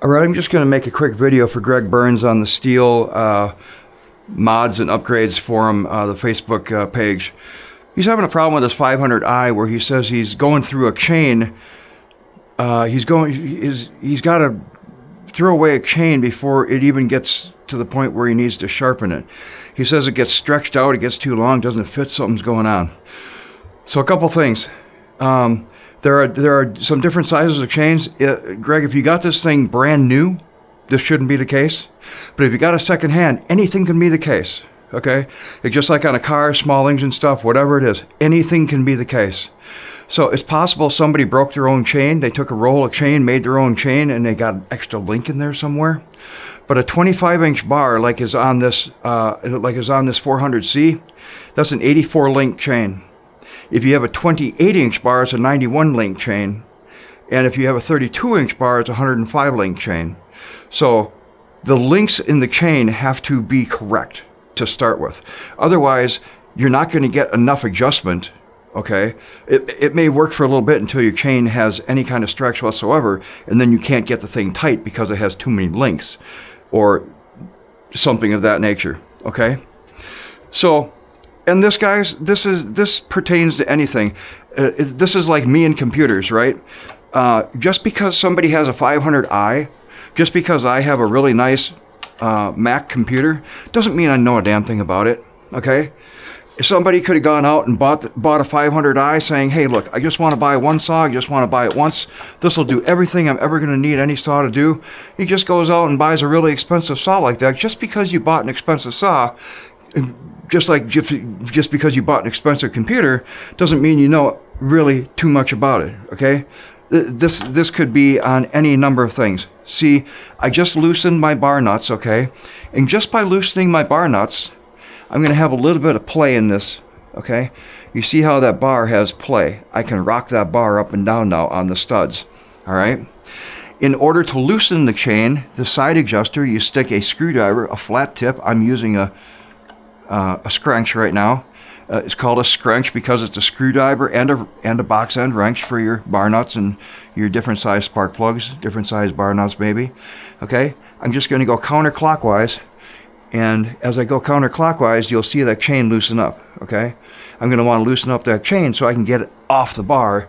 All right, I'm just going to make a quick video for Greg Burns on the Stihl mods and upgrades forum, the Facebook page. He's having a problem with his 500i where he says he's going through a chain. He's got to throw away a chain before it even gets to the point where he needs to sharpen it. He says it gets stretched out, it gets too long, doesn't fit, something's going on. So a couple things. There are some different sizes of chains. Greg, if you got this thing brand new, this shouldn't be the case. But if you got a second hand, anything can be the case. Okay? It's just like on a car, small engine stuff, whatever it is, anything can be the case. So it's possible somebody broke their own chain. They took a roll of chain, made their own chain, and they got an extra link in there somewhere. But a 25-inch bar, like is on this 400C, that's an 84 link chain. If you have a 28-inch bar, it's a 91 link chain. And if you have a 32-inch bar, it's a 105 link chain. So the links in the chain have to be correct to start with. Otherwise, you're not going to get enough adjustment. Okay, it may work for a little bit until your chain has any kind of stretch whatsoever, and then you can't get the thing tight because it has too many links or something of that nature. Okay, so, and this, guys, this pertains to anything. This is like me and computers, right? Just because somebody has a 500i, just because I have a really nice Mac computer, doesn't mean I know a damn thing about it. Okay. If somebody could have gone out and bought a 500i saying, hey, look, I just want to buy one saw, I just want to buy it once. This will do everything I'm ever going to need any saw to do. He just goes out and buys a really expensive saw like that. Just because you bought an expensive saw, just because you bought an expensive computer, doesn't mean you know really too much about it, okay? This could be on any number of things. See, I just loosened my bar nuts, okay? And just by loosening my bar nuts, I'm going to have a little bit of play in this, okay? You see how that bar has play. I can rock that bar up and down now on the studs, all right? In order to loosen the chain, the side adjuster, you stick a screwdriver, a flat tip. I'm using a scrunch right now. It's called a scrunch because it's a screwdriver and a box end wrench for your bar nuts and your different size spark plugs, different size bar nuts maybe, okay? I'm just going to go counterclockwise. And as I go counterclockwise, you'll see that chain loosen up, okay? I'm going to want to loosen up that chain so I can get it off the bar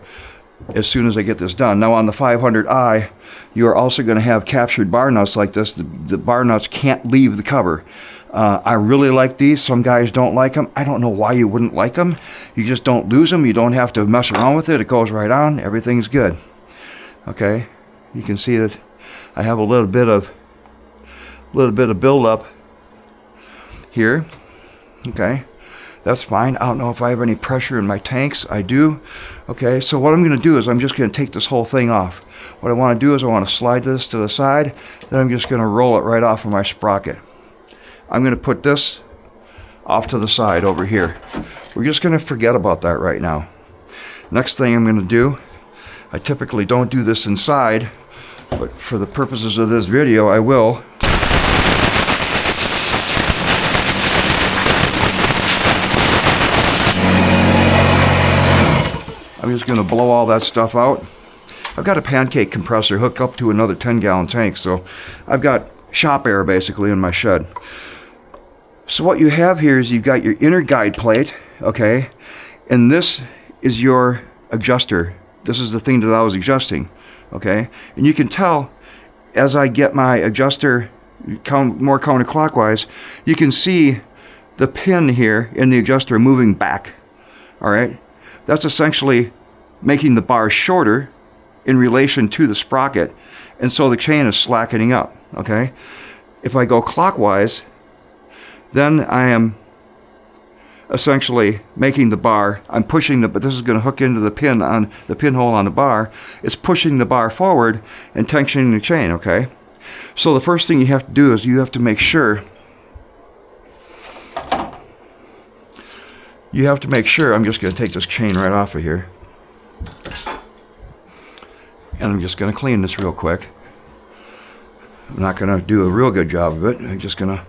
as soon as I get this done. Now on the 500i, you are also going to have captured bar nuts like this. The bar nuts can't leave the cover. I really like these. Some guys don't like them. I don't know why you wouldn't like them. You just don't lose them. You don't have to mess around with it. It goes right on. Everything's good. Okay? You can see that I have a little bit of buildup here. Okay, that's fine. I don't know if I have any pressure in my tanks. I do. Okay, so what I'm going to do is I'm just going to take this whole thing off. What I want to do is I want to slide this to the side, then I'm just going to roll it right off of my sprocket. I'm going to put this off to the side over here. We're just going to forget about that right now. Next thing I'm going to do, I typically don't do this inside, but for the purposes of this video I will. I'm just going to blow all that stuff out. I've got a pancake compressor hooked up to another 10-gallon tank, so I've got shop air basically in my shed. So what you have here is you've got your inner guide plate, okay, and this is your adjuster. This is the thing that I was adjusting, okay, and you can tell as I get my adjuster more counterclockwise, you can see the pin here in the adjuster moving back, all right. That's essentially making the bar shorter in relation to the sprocket, and so the chain is slackening up, okay? If I go clockwise, then I am essentially making the bar, I'm pushing but this is going to hook into the pin on the pinhole on the bar. It's pushing the bar forward and tensioning the chain, okay? So the first thing you have to do is you have to make sure I'm just going to take this chain right off of here. And I'm just going to clean this real quick. I'm not going to do a real good job of it. I'm just going to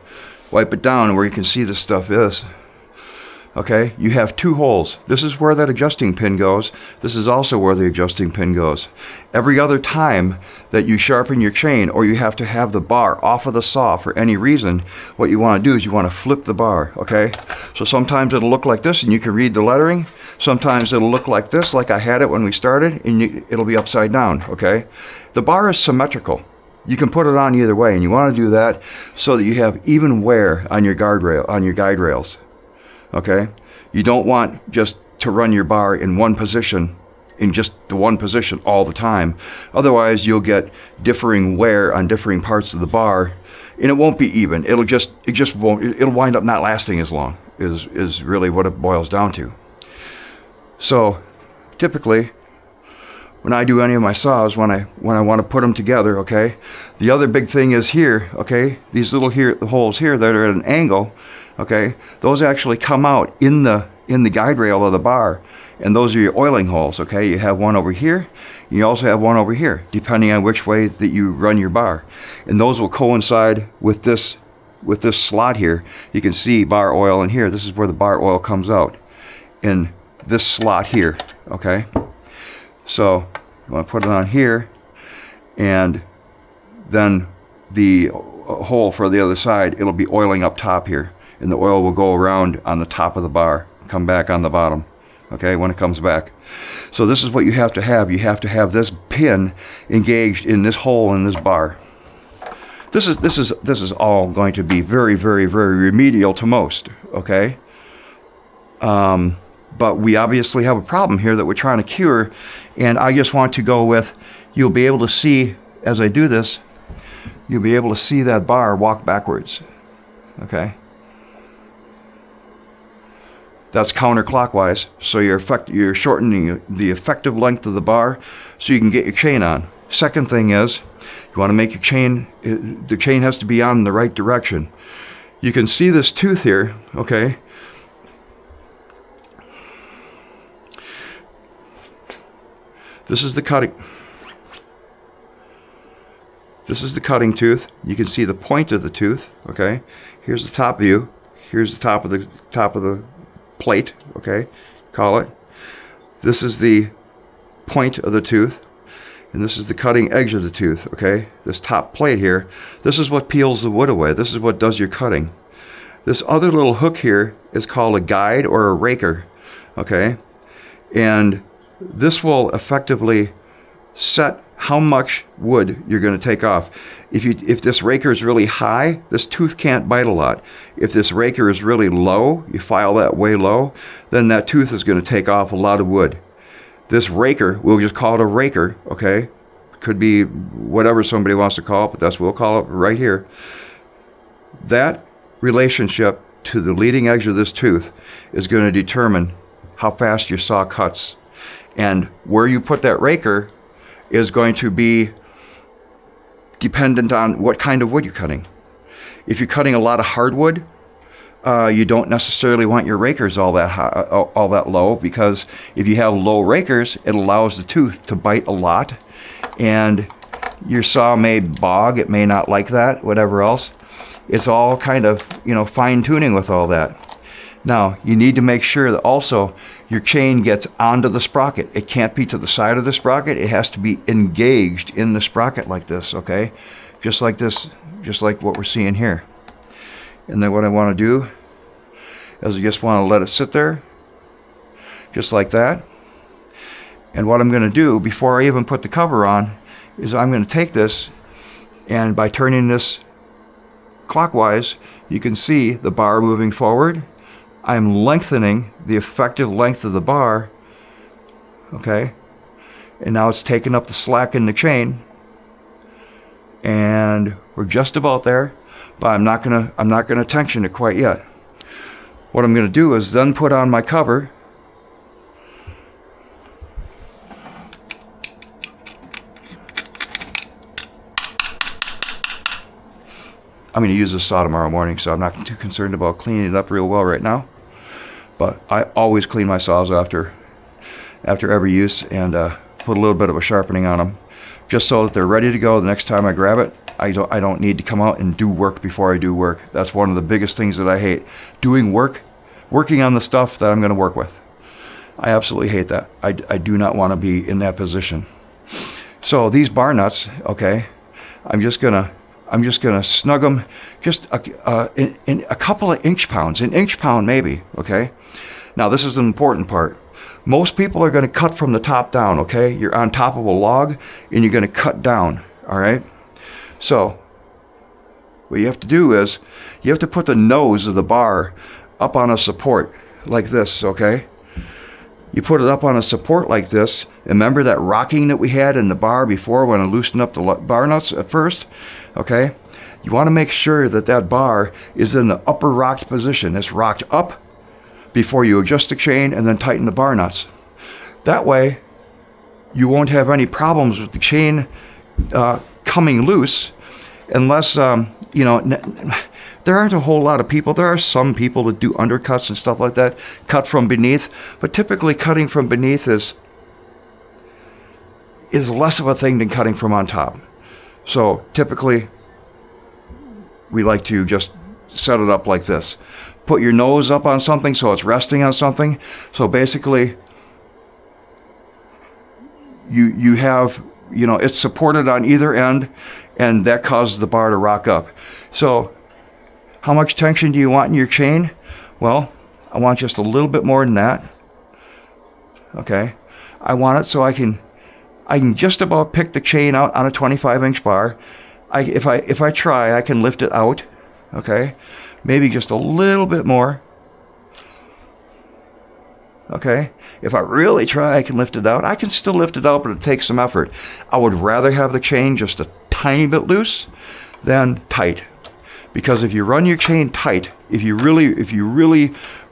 wipe it down where you can see this stuff is. Okay, you have 2 holes. This is where that adjusting pin goes. This is also where the adjusting pin goes. Every other time that you sharpen your chain, or you have to have the bar off of the saw for any reason, what you want to do is you want to flip the bar, okay? So sometimes it'll look like this and you can read the lettering. Sometimes it'll look like this, like I had it when we started, and it'll be upside down, okay? The bar is symmetrical. You can put it on either way, and you want to do that so that you have even wear on your guardrail, on your guide rails. Okay, you don't want just to run your bar in one position, in just the one position all the time. Otherwise, you'll get differing wear on differing parts of the bar, and it won't be even. It'll wind up not lasting as long. Is really what it boils down to. So, typically, when I do any of my saws, when I want to put them together, okay, the other big thing is here, okay, these little holes here that are at an angle, okay, those actually come out in the guide rail of the bar, and those are your oiling holes, okay. You have one over here, you also have one over here, depending on which way that you run your bar, and those will coincide with this slot here. You can see bar oil in here. This is where the bar oil comes out, in this slot here, okay. So I'm going to put it on here, and then the hole for the other side, it'll be oiling up top here, and the oil will go around on the top of the bar, come back on the bottom, okay, when it comes back. So this is what you have to have. You have to have this pin engaged in this hole in this bar. This is all going to be very, very, very remedial to most, okay? But we obviously have a problem here that we're trying to cure, and I just want to go with, you'll be able to see, as I do this, you'll be able to see that bar walk backwards, okay? That's counterclockwise, so you're shortening the effective length of the bar so you can get your chain on. Second thing is, you want to make your chain, the chain has to be on in the right direction. You can see this tooth here, okay? This is the cutting. This is the cutting tooth. You can see the point of the tooth. Okay. Here's the top view. Here's the top of the plate. Okay. Call it. This is the point of the tooth, and this is the cutting edge of the tooth. Okay. This top plate here. This is what peels the wood away. This is what does your cutting. This other little hook here is called a guide or a raker. Okay. And this will effectively set how much wood you're going to take off. If this raker is really high, this tooth can't bite a lot. If this raker is really low, you file that way low, then that tooth is going to take off a lot of wood. This raker, we'll just call it a raker, okay? Could be whatever somebody wants to call it, but that's what we'll call it right here. That relationship to the leading edge of this tooth is going to determine how fast your saw cuts. And where you put that raker is going to be dependent on what kind of wood you're cutting. If you're cutting a lot of hardwood, you don't necessarily want your rakers all that high, all that low, because if you have low rakers, it allows the tooth to bite a lot, and your saw may bog. It may not like that. Whatever else, it's all kind of fine tuning with all that. Now, you need to make sure that also your chain gets onto the sprocket. It can't be to the side of the sprocket. It has to be engaged in the sprocket like this, okay? Just like this, just like what we're seeing here. And then what I want to do is I just want to let it sit there, just like that. And what I'm going to do before I even put the cover on is I'm going to take this, and by turning this clockwise, you can see the bar moving forward. I'm lengthening the effective length of the bar, okay? And now it's taking up the slack in the chain, and we're just about there, but I'm not gonna tension it quite yet. What I'm gonna do is then put on my cover. I'm going to use this saw tomorrow morning, so I'm not too concerned about cleaning it up real well right now. But I always clean my saws after every use, and put a little bit of a sharpening on them, just so that they're ready to go the next time I grab it. I don't need to come out and do work before I do work. That's one of the biggest things that I hate. Doing work working on the stuff that I'm going to work with. I absolutely hate that. I do not want to be in that position. So these bar nuts, okay, I'm just gonna snug them just in a couple of inch pounds, an inch pound maybe, okay? Now this is an important part. Most people are going to cut from the top down, okay? You're on top of a log and you're going to cut down, all right? So what you have to do is you have to put the nose of the bar up on a support like this, okay? You put it up on a support like this. Remember that rocking that we had in the bar before when I loosened up the bar nuts at first? Okay? You want to make sure that that bar is in the upper rocked position. It's rocked up before you adjust the chain and then tighten the bar nuts. That way, you won't have any problems with the chain coming loose unless, there aren't a whole lot of people. There are some people that do undercuts and stuff like that, cut from beneath, but typically cutting from beneath is less of a thing than cutting from on top. So typically, we like to just set it up like this. Put your nose up on something so it's resting on something. So basically, you have, it's supported on either end, and that causes the bar to rock up. So how much tension do you want in your chain? Well, I want just a little bit more than that. Okay. I want it so I can just about pick the chain out on a 25-inch bar. If I try, I can lift it out. Okay. Maybe just a little bit more. Okay. If I really try, I can lift it out. I can still lift it out, but it takes some effort. I would rather have the chain just a tiny bit loose than tight. Because if you run your chain tight, if you really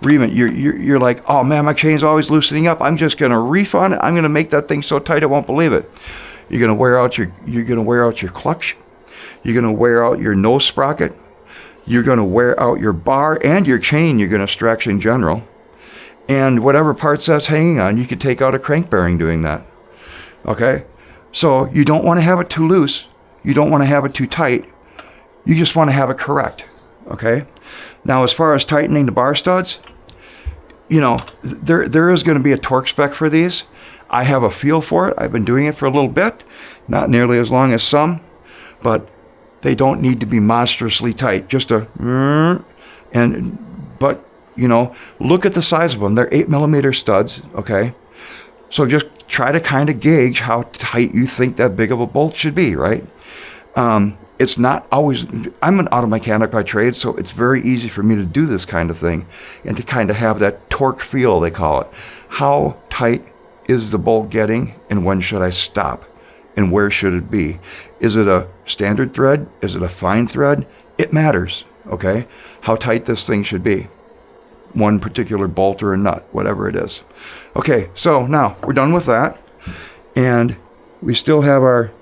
ream it, you're like, oh man, my chain's always loosening up. I'm just gonna reef on it. I'm gonna make that thing so tight I won't believe it. You're gonna wear out your clutch. You're gonna wear out your nose sprocket. You're gonna wear out your bar and your chain. You're gonna stretch in general. And whatever parts that's hanging on, you could take out a crank bearing doing that. Okay? So you don't want to have it too loose. You don't want to have it too tight. You just want to have it correct. Okay? Now, as far as tightening the bar studs, there is going to be a torque spec for these. I have a feel for it. I've been doing it for a little bit. Not nearly as long as some. But they don't need to be monstrously tight. Just look at the size of them. They're 8mm studs, okay? So just try to kind of gauge how tight you think that big of a bolt should be, right? It's not always, I'm an auto mechanic by trade, so it's very easy for me to do this kind of thing and to kind of have that torque feel, they call it. How tight is the bolt getting, and when should I stop? And where should it be? Is it a standard thread? Is it a fine thread? It matters, okay? How tight this thing should be. One particular bolt or a nut, whatever it is. Okay, so now we're done with that, and we still have the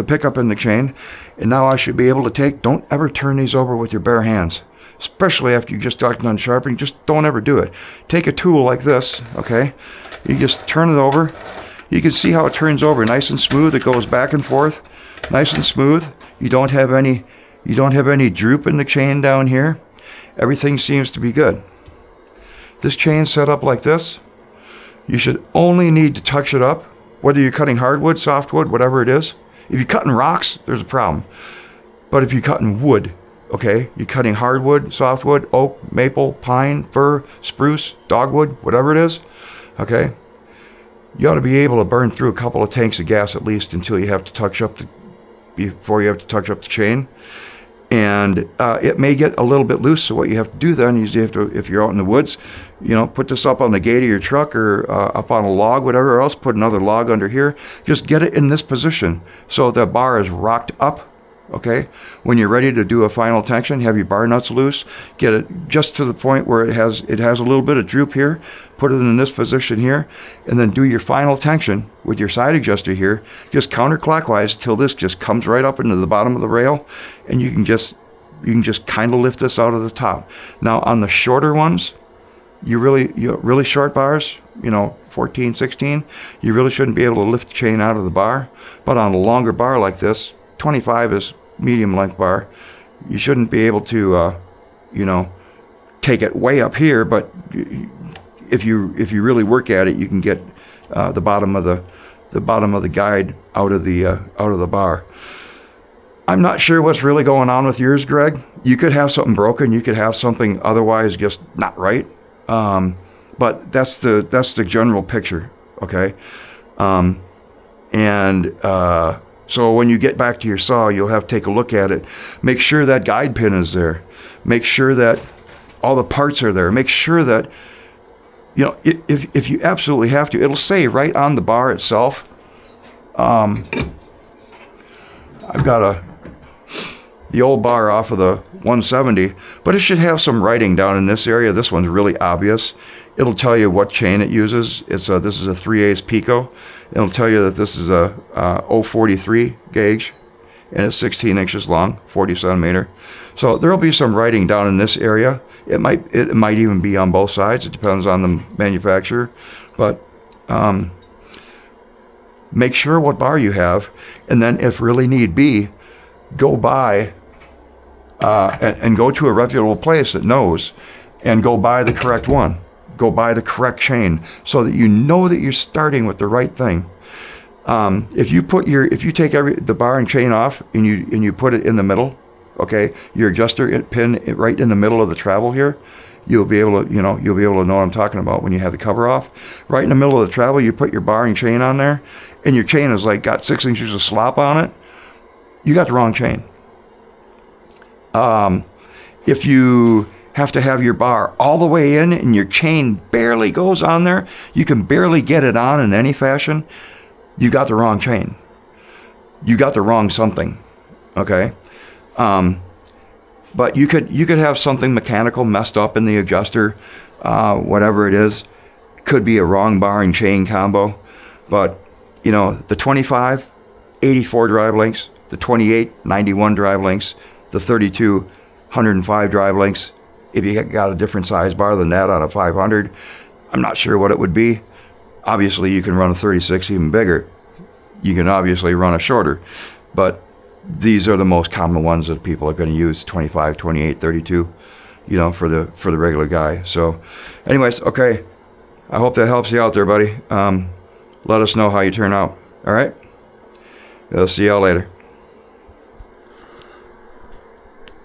pickup in the chain, and now I should be able to don't ever turn these over with your bare hands, especially after you just got done sharpening. Just don't ever do it. Take a tool like this, okay? You just turn it over. You can see how it turns over, nice and smooth. It goes back and forth, nice and smooth. You don't have any droop in the chain down here. Everything seems to be good. This chain set up like this, you should only need to touch it up, whether you're cutting hardwood, softwood, whatever it is. If you're cutting rocks, there's a problem. But if you're cutting wood, okay, you're cutting hardwood, softwood, oak, maple, pine, fir, spruce, dogwood, whatever it is, okay, you ought to be able to burn through a couple of tanks of gas at least until you have to touch up before you have to touch up the chain. And it may get a little bit loose, so what you have to do then is you have to, if you're out in the woods, put this up on the gate of your truck or up on a log, whatever else, put another log under here. Just get it in this position so the bar is rocked up, okay? When you're ready to do a final tension, have your bar nuts loose, get it just to the point where it has a little bit of droop here, put it in this position here, and then do your final tension with your side adjuster here, just counterclockwise till this just comes right up into the bottom of the rail, and you can just kind of lift this out of the top. Now on the shorter ones, you really short bars, 14, 16, you really shouldn't be able to lift the chain out of the bar. But on a longer bar like this, 25 is medium length bar, you shouldn't be able to, take it way up here, but if you really work at it, you can get the bottom of the guide out of the bar. I'm not sure what's really going on with yours, Greg. You could have something broken. You could have something otherwise just not right. But that's the general picture, okay? So when you get back to your saw, you'll have to take a look at it. Make sure that guide pin is there. Make sure that all the parts are there. Make sure that, if you absolutely have to, it'll say right on the bar itself. I've got the old bar off of the 170, but it should have some writing down in this area. This one's really obvious. It'll tell you what chain it uses. This is a 3/8 Pico. It'll tell you that this is a 043 gauge, and it's 16 inches long, 40 centimeter. So there'll be some writing down in this area. It might even be on both sides. It depends on the manufacturer, but make sure what bar you have, and then if really need be, go buy and go to a reputable place that knows, and go buy the correct one. Go buy the correct chain so that you know that you're starting with the right thing. If you take the bar and chain off and you put it in the middle, okay, your adjuster pin right in the middle of the travel here, you'll be able to know what I'm talking about when you have the cover off. Right in the middle of the travel, you put your bar and chain on there, and your chain has got 6 inches of slop on it. You got the wrong chain. If you have to have your bar all the way in and your chain barely goes on there, you can barely get it on in any fashion, you got the wrong chain. You got the wrong something, okay? But you could have something mechanical messed up in the adjuster, whatever it is. Could be a wrong bar and chain combo. But, the 25, 84 drive links, the 28, 91 drive links, the 32, 105 drive links. If you got a different size bar than that on a 500, I'm not sure what it would be. Obviously, you can run a 36 even bigger. You can obviously run a shorter. But these are the most common ones that people are going to use, 25, 28, 32, for the regular guy. So anyways, okay. I hope that helps you out there, buddy. Let us know how you turn out. All right? I'll see y'all later.